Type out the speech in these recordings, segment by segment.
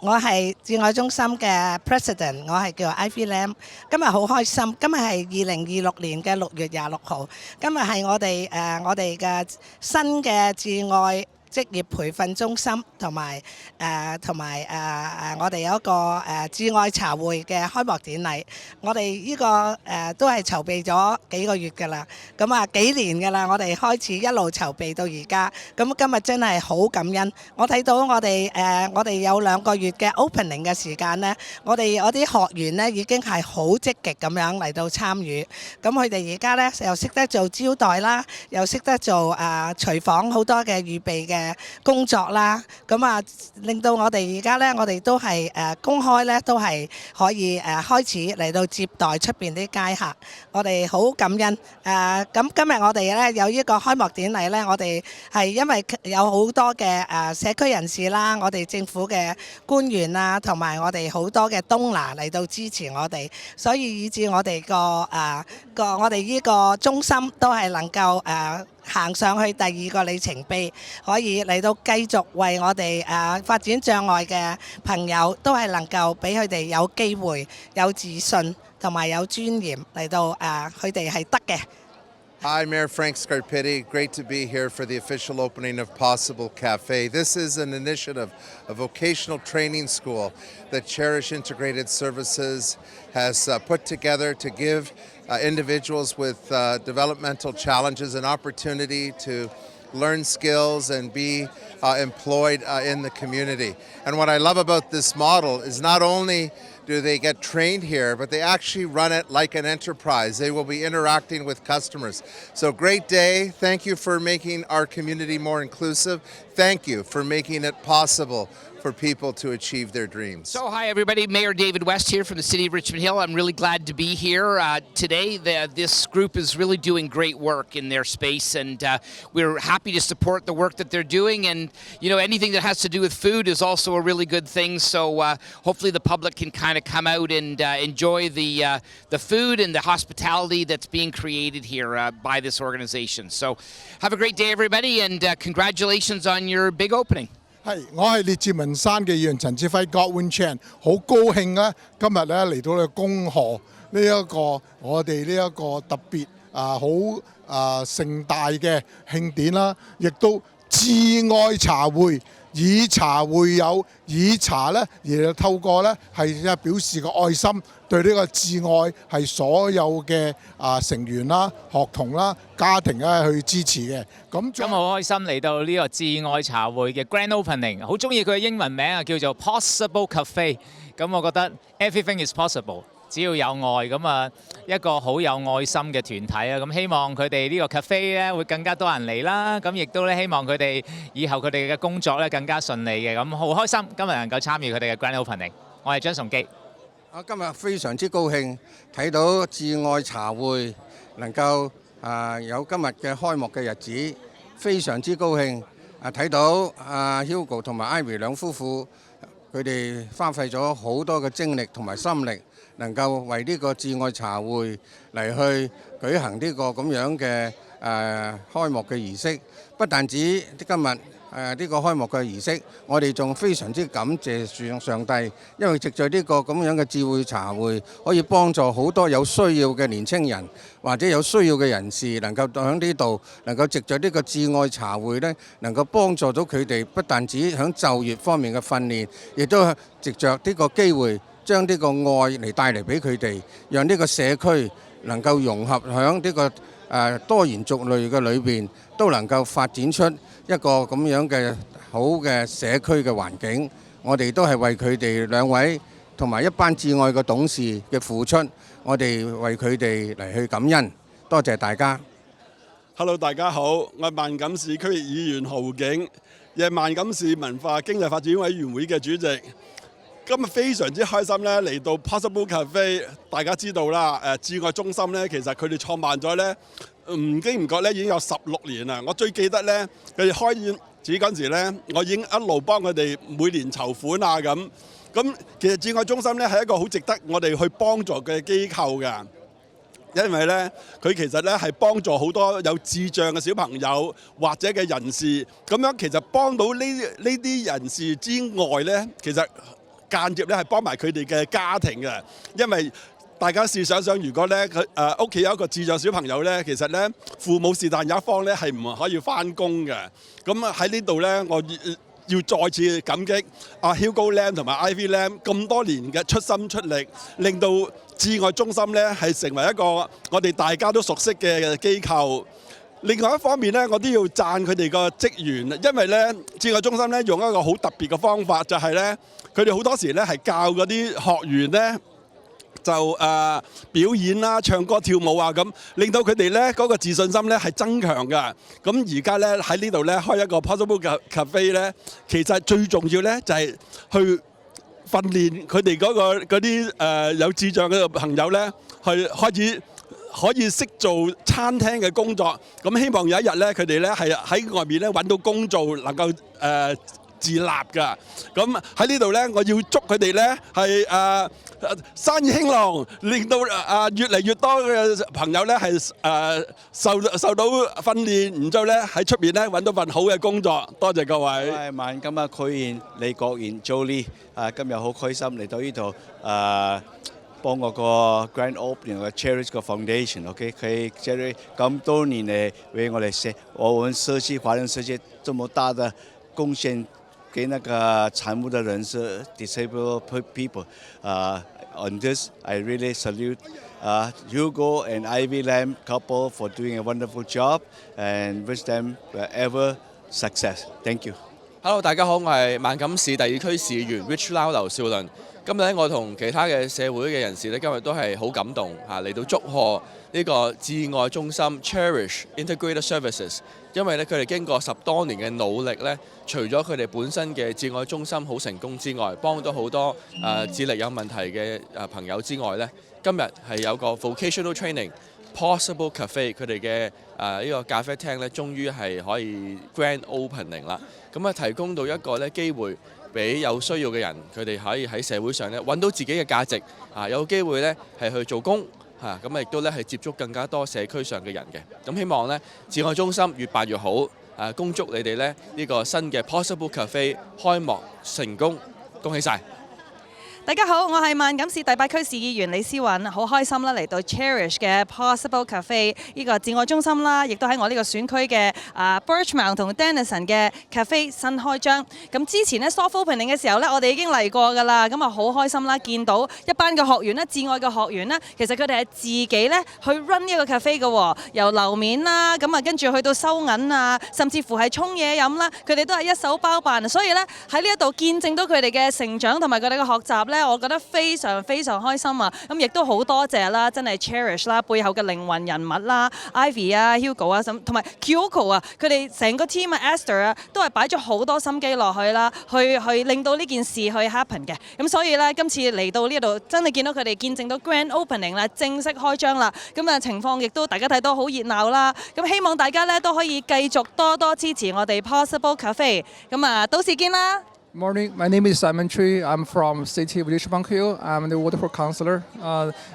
我係智愛中心嘅 President， 我係叫 Ivy Lam。今日好開心，今日係2026年嘅6月26號，今日係我哋嘅新嘅智愛職業培訓中心同埋我哋有一個智愛茶會嘅開幕典禮。我哋呢個都係籌備咗幾個月㗎啦，咁幾年㗎啦，我哋開始一路籌備到而家。咁今日真係好感恩，我睇到我哋有2個月嘅 opening 嘅時間呢，我哋啲學員呢已經係好積極咁樣嚟到參與。咁佢哋而家呢又識得做招待啦，又識得做廚房好多嘅預備嘅工作啦，咁令到我哋而家呢，我哋都係公開呢，都係可以開始嚟到接待出邊啲街客，我哋好感恩。咁今日我哋呢有呢個開幕典禮呢，我哋係因為有好多嘅社區人士啦，我哋政府嘅官員啊，同埋我哋好多嘅東拿嚟到支持我哋，所以以致我哋我哋呢個中心都係能夠行上去第2個里程碑，可以嚟到繼續為我哋發展障礙嘅朋友，都係能夠俾佢哋有機會、有自信同埋有尊嚴嚟到佢哋係得嘅。Hi, Mayor Frank Scarpitti. Great to be here for the official opening of Possible Cafe. This is an initiative, a vocational training school that Cherish Integrated Services has put together to give individuals with developmental challenges an opportunity to learn skills and be employed in the community. And what I love about this model is not only do they get trained here, but they actually run it like an enterprise. They will be interacting with customers. So great day. Thank you for making our community more inclusive. Thank you for making it possible for people to achieve their dreams. So hi everybody, Mayor David West here from the City of Richmond Hill. I'm really glad to be here today. This group is really doing great work in their space, and we're happy to support the work that they're doing. And you know, anything that has to do with food is also a really good thing. So hopefully the public can kind of come out and enjoy the food and the hospitality that's being created here by this organization. So have a great day everybody, and congratulations on your big opening. 我係列治文山嘅議員陳志輝 Godwin Chan， 好高興咧，今日咧嚟到咧恭賀呢一個我哋呢一個特別好盛大嘅慶典啦，亦都智愛茶會。以茶會友，以茶咧而透過咧係表示個愛心，對呢個智愛係所有嘅成員啦、學童啦、家庭咧去支持嘅。咁今日好開心嚟到呢個智愛茶會嘅 Grand Opening， 好中意佢嘅英文名啊，叫做 Possible Cafe。咁我覺得 Everything is possible。只要有愛咁一個好有愛心嘅團體啊，咁希望佢哋呢個 cafe 咧會更加多人嚟啦，咁亦都咧希望佢哋以後佢哋嘅工作咧更加順利嘅，咁好開心今日能夠參與佢哋嘅 Grand Opening。我係張崇基。今日非常之高興睇到智愛茶會能夠有今日嘅開幕嘅日子，非常之高興睇到Hugo 同埋 Ivy 兩夫婦佢哋花費咗好多嘅精力同埋心力。能夠為呢個智愛茶會嚟去舉行呢個咁樣嘅開幕嘅儀式，不但止今日呢個開幕嘅儀式，我哋仲非常之感謝上帝，因為藉著呢個咁樣嘅智慧茶會，可以幫助好多有需要嘅年青人或者有需要嘅人士，能夠喺呢度能夠藉著呢個智愛茶會呢，能夠幫助到佢哋，不但止喺就業方面嘅訓練，亦都藉著呢個機會。將呢個愛嚟帶嚟俾佢哋，讓呢個社區能夠融合喺呢個多元族類嘅裏邊，都能夠發展出一個咁樣嘅好嘅社區嘅環境。我哋都係為佢哋兩位同埋一班智愛嘅董事嘅付出，我哋為佢哋嚟去感恩。多謝大家。Hello， 大家好，我係萬錦市區議員何景，亦係萬錦市文化經濟發展委員會嘅主席。今日非常之開心咧，嚟到 Possible Cafe。大家知道啦，智愛中心咧，其實佢哋創辦咗咧，唔經唔覺咧已經有16年啦。我最記得咧，佢哋開始嗰陣時咧，我已經一路幫佢哋每年籌款啊咁。咁其實智愛中心咧係一個好值得我哋去幫助嘅機構㗎。因為咧，佢其實咧係幫助好多有智障嘅小朋友或者嘅人士，咁樣其實幫到呢啲人士之外咧，其實間接咧係幫埋佢哋嘅家庭嘅，因為大家試想想，如果咧佢屋企有一個智障小朋友咧，其實咧父母是但有一方咧係唔可以翻工嘅。咁喺呢度咧，我要再次感激阿 Hugo Lam 同埋 Ivy Lam 咁多年嘅出心出力，令到智愛中心咧係成為一個我哋大家都熟悉嘅機構。另外一方面咧，我都要讚佢哋個職員，因為咧智愛中心咧用一個好特別嘅方法，就係咧佢哋好多時咧係教嗰啲學員咧就表演啦、唱歌跳舞啊咁，令到佢哋咧嗰個自信心咧係增強㗎。咁而家咧喺呢度咧開一個 Possible Cafe 咧，其實最重要咧就係去訓練佢哋嗰啲有智障嘅朋友咧，去開始可以識做餐廳嘅工作。咁希望有一日咧，佢哋咧係喺外面咧揾到工做，能夠自立㗎。咁喺呢度咧，我要祝佢哋咧係生意興隆，令到越嚟越多嘅朋友咧係受到訓練，然之後咧喺出邊咧揾到份好嘅工作。多謝各位。我係萬金啊，區燕李國賢 Jolie 今日好開心嚟到呢度幫我個 Grand Opening 嘅 Cherish 個 Foundation，OK， 佢 Cherish 咁多年嚟為我哋我們社區華人社區這麼大的貢獻。給那個殘疾的人士 disabled people. On this, I really salute Hugo and Ivy Lam couple for doing a wonderful job and wish them ever success. Thank you. Hello， 大家好，我係萬錦市第2區市議員 Rich Lau 劉少麟。今日我同其他嘅社會嘅人士咧，今日都係好感動嚟到祝賀呢個智愛中心 Cherish Integrated Services， 因為咧佢哋經過10多年嘅努力咧，除咗佢哋本身嘅智愛中心好成功之外，幫到好多智力有問題嘅朋友之外咧，今日係有個 Vocational Training Possible Cafe， 佢哋嘅呢個咖啡廳咧，終於係可以 Grand Opening 啦。咁啊，提供到一個咧機會俾有需要嘅人，佢哋可以喺社會上咧揾到自己嘅價值有機會咧係去做工咁亦都咧係接觸更加多社區上嘅人嘅。咁希望咧智愛中心越辦越好恭祝你哋咧呢個新嘅 Possible Cafe 開幕成功，恭喜晒！大家好，我係萬錦市第8區市議員李思韻，好開心啦嚟到 Cherish 嘅 Possible Cafe 呢個智愛中心啦，亦都喺我呢個選區嘅Birchmount 同 Denison 嘅 Cafe 新開張。咁之前咧 soft opening 嘅時候咧，我哋已經嚟過㗎啦，咁啊好開心啦，見到一班嘅學員咧，智愛嘅學員咧，其實佢哋係自己咧去 run 呢個 cafe 嘅喎，由樓面啦，咁啊跟住去到收銀啊，甚至乎係沖嘢飲啦，佢哋都係一手包辦，所以咧喺呢一度見證到佢哋嘅成長同埋佢哋嘅學習咧。我覺得非常非常開心啊！咁亦都好多謝啦，真係 Cherish 啦，背後嘅靈魂人物啦 ，Ivy 啊、Hugo 啊，同埋 Kyoko 啊，佢哋成個 team 啊 ，Esther 啊，都係擺咗好多心機落去啦，去令到呢件事去 happen 嘅。咁所以咧，今次嚟到呢度，真係見到佢哋見證到 Grand Opening 啦，正式開張啦。咁啊情況亦都大家睇到好熱鬧啦。咁希望大家咧都可以繼續多多支持我哋 Possible Cafe。咁啊，到時見啦！ Morning, my name is Simon Tree. I'm from City of Richmond Hill. I'm the Waterford Councillor.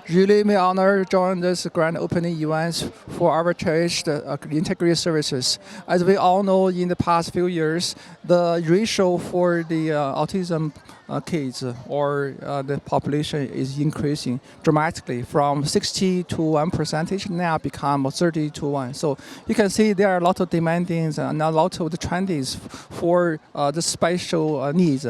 Really my honor to join this grand opening event for our cherished integrated services. As we all know, in the past few years, the ratio for the autism kids or the population is increasing dramatically from 60 to 1% now become 30 to 1. So you can see there are a lot of demandings and a lot of the trends for the special needs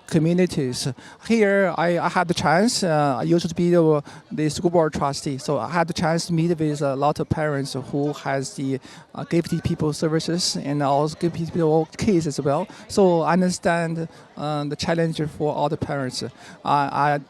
communities. Here, I had the chance, I used to be the school board trustee, so I had the chance to meet with a lot of parents who has the gifted people services and also gifted people kids as well. So I understand the challenge for all the parents.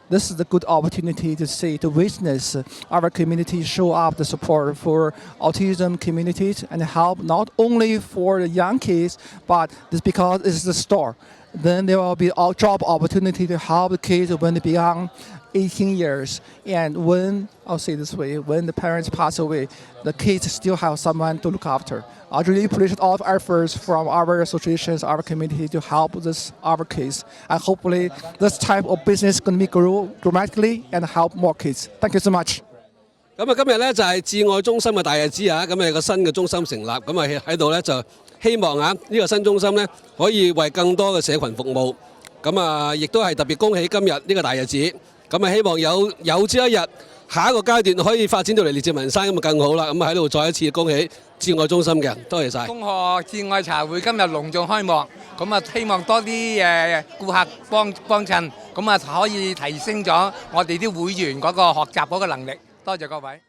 This is a good opportunity to see, to witness our community show up the support for autism communities and help not only for the young kids, but this because it's the store. Then there will be a job opportunity to help the kids when they become 18 years. And when, I'll say this way, when the parents pass away, the kids still have someone to look after. I really appreciate all the efforts from our associations, our community to help our kids. And hopefully this type of business is going to grow dramatically and help more kids. Thank you so much. 咁啊，今日咧就係智愛中心嘅大日子啊！咁有個新嘅中心成立，咁啊喺度咧就希望呢個新中心咧可以為更多嘅社群服務，咁啊，亦都係特別恭喜今日呢個大日子。咁啊，希望有朝一日下一個階段可以發展到嚟列治文山咁啊更好啦。咁啊喺度再一次恭喜至愛中心嘅人，多謝晒。恭賀至愛茶會今日隆重開幕，咁啊希望多啲顧客幫襯，咁啊可以提升咗我哋啲會員嗰個學習嗰個能力。多謝各位。